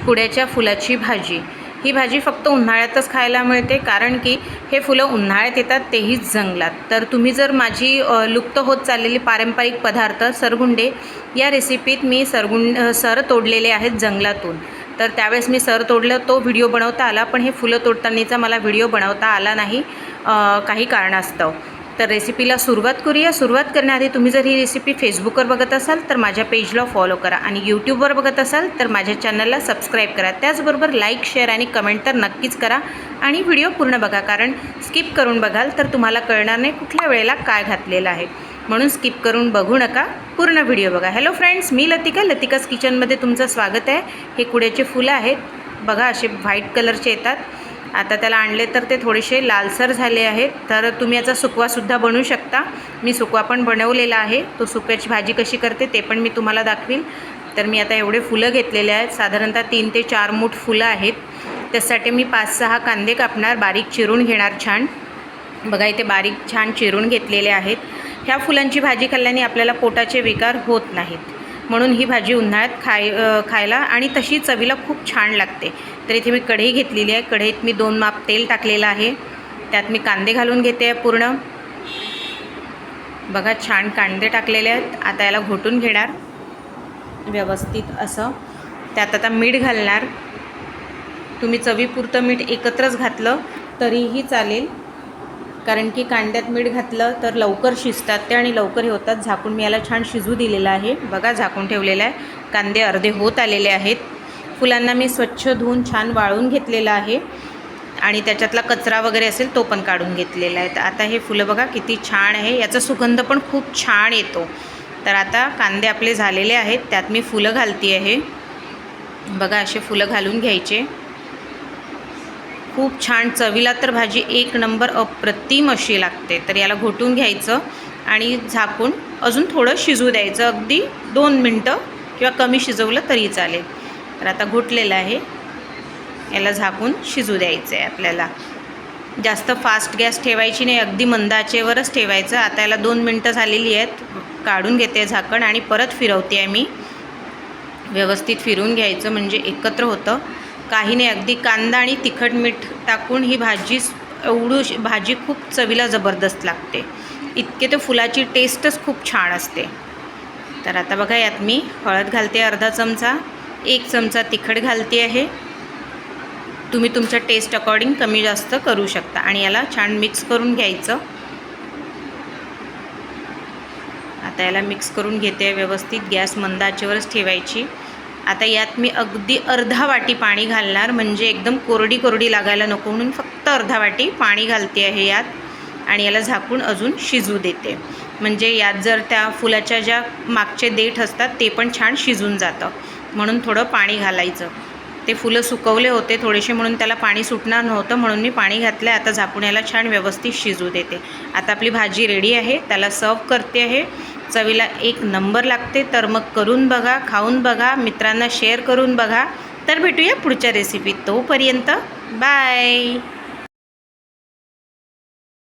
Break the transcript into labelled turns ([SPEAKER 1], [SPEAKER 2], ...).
[SPEAKER 1] कुड्याच्या फुलाची भाजी। ही भाजी फक्त उन्हाळ्यातच खायला मिळते, कारण की हे फुलं उन्हाळ्यात येतात, तेही जंगलात। तर तुम्ही जर माझी लुप्त होत चाललेली पारंपरिक पदार्थ सरगुंडे या रेसिपीत मी सर तोडलेले आहेत जंगलातून। तर त्यावेळेस मी सर तोडलं, तो व्हिडिओ बनवता आला, पण हे फुलं तोडतानाचा मला व्हिडिओ बनवता आला नाही काही कारणास्तव। तर रेसिपीला सुरुवात करूया। सुरुवात करण्याआधी तुम्ही जर ही रेसिपी फेसबुकवर बघत असाल तर माझ्या पेजला फॉलो करा, आणि यूट्यूबवर बघत असाल तर माझ्या चॅनलला सबस्क्राईब करा। त्याचबरोबर लाईक, शेअर आणि कमेंट तर नक्कीच करा, आणि व्हिडिओ पूर्ण बघा, कारण स्किप करून बघाल तर तुम्हाला कळणार नाही कुठल्या वेळेला काय घातलेलं आहे। म्हणून स्किप करून बघू नका, पूर्ण व्हिडिओ बघा। हॅलो फ्रेंड्स, मी लतिकाज किचनमध्ये तुमचं स्वागत आहे। हे कुड्याचे फुलं आहेत बघा, असे व्हाईट कलरचे येतात। आता त्याला आणले तर ते थोडेसे लालसर झाले आहेत, तर तुम्ही याचा सुकवासुद्धा बनवू शकता। मी सुकवा पण बनवलेला आहे, तो सुक्याची भाजी कशी करते ते पण मी तुम्हाला दाखवील। तर मी आता एवढे फुलं घेतलेले आहेत, साधारणतः 3 ते 4 मूठ फुलं आहेत। त्यासाठी मी 5-6 कांदे कापणार, बारीक चिरून घेणार छान। बघा इथे बारीक छान चिरून घेतलेले आहेत। ह्या फुलांची भाजी खाल्ल्याने आपल्याला पोटाचे विकार होत नाहीत, म्हणून ही भाजी उन्हाळ्यात खायला आणि तशी चवीला खूप छान लागते। तर इथे मी कढई घेतलेली आहे, कढईत मी 2 माप तेल टाकलेलं आहे, त्यात मी कांदे घालून घेते आहे पूर्ण। बघा छान कांदे टाकलेले आहेत। आता याला घोटून घेणार व्यवस्थित असं। त्यात आता मीठ घालणार, तुम्ही चवीपुरतं मीठ एकत्रच घातलं तरीही चालेल, कारण की कांद्यात मीठ घातलं तर लवकर शिजतात ते आणि लवकर हे होतात। झाकून मी याला छान शिजू दिलेलं आहे, बघा झाकून ठेवलेलं आहे। कांदे अर्धे होत आलेले आहेत। फुलांना मी स्वच्छ धुवून छान वाळून घेतलेलं आहे, आणि त्याच्यातला कचरा वगैरे असेल तो पण काढून घेतलेला आहे। तर आता हे फुलं बघा किती छान आहे, याचा सुगंध पण खूप छान येतो। तर आता कांदे आपले झालेले आहेत, त्यात मी फुलं घालते आहे। बघा असे फुलं घालून घ्यायचे, खूप छान चवीला तर भाजी एक नंबर अप्रतिम अशी लागते। तर याला घोटून घ्यायचं आणि झाकून अजून थोडं शिजू द्यायचं, अगदी 2 मिनटं किंवा कमी शिजवलं तरी चालेल। तर आता घोटलेलं आहे, याला झाकून शिजू द्यायचं आहे आपल्याला। जास्त फास्ट गॅस ठेवायची नाही, अगदी मंद आचेवरच ठेवायचं। आता याला 2 मिनटं झालेली आहेत, काढून घेते झाकण आणि परत फिरवते आहे मी। व्यवस्थित फिरून घ्यायचं म्हणजे एकत्र होतं, काही नाही। अगदी कांदा आणि तिखट मीठ टाकून ही भाजी खूप चवीला जबरदस्त लागते, इतके तर फुलाची टेस्टच खूप छान असते। तर आता बघा यात मी हळद घालते अर्धा चमचा, 1 चमचा तिखट घालते आहे। तुम्ही तुमच्या टेस्ट अकॉर्डिंग कमी जास्त करू शकता, आणि याला छान मिक्स करून घ्यायचं। आता याला मिक्स करून घेते व्यवस्थित, गॅस मंद आचेवरच ठेवायची। आता यात मी अगदी अर्धा वाटी पाणी घालणार, म्हणजे एकदम कोरडी लागायला नको म्हणून फक्त अर्धा वाटी पाणी घालते आहे यात, आणि याला झाकून अजून शिजू देते। म्हणजे यात जर त्या फुलाच्या ज्या मागचे देठ असतात ते पण छान शिजून जातं, म्हणून थोडं पाणी घालायचं। ते फुलं सुकवले होते थोडेसे, म्हणून त्याला पाणी सुटणार नव्हतं, म्हणून मी पाणी घातलं। आता झाकून याला छान व्यवस्थित शिजू देते। आता आपली भाजी रेडी आहे, त्याला सर्व करते आहे। चवीला एक नंबर लागते, तर मग करून बघा, खाऊन बघा, मित्रांना शेअर करून बघा। तर भेटूया पुढच्या रेसिपीत, तोपर्यंत बाय।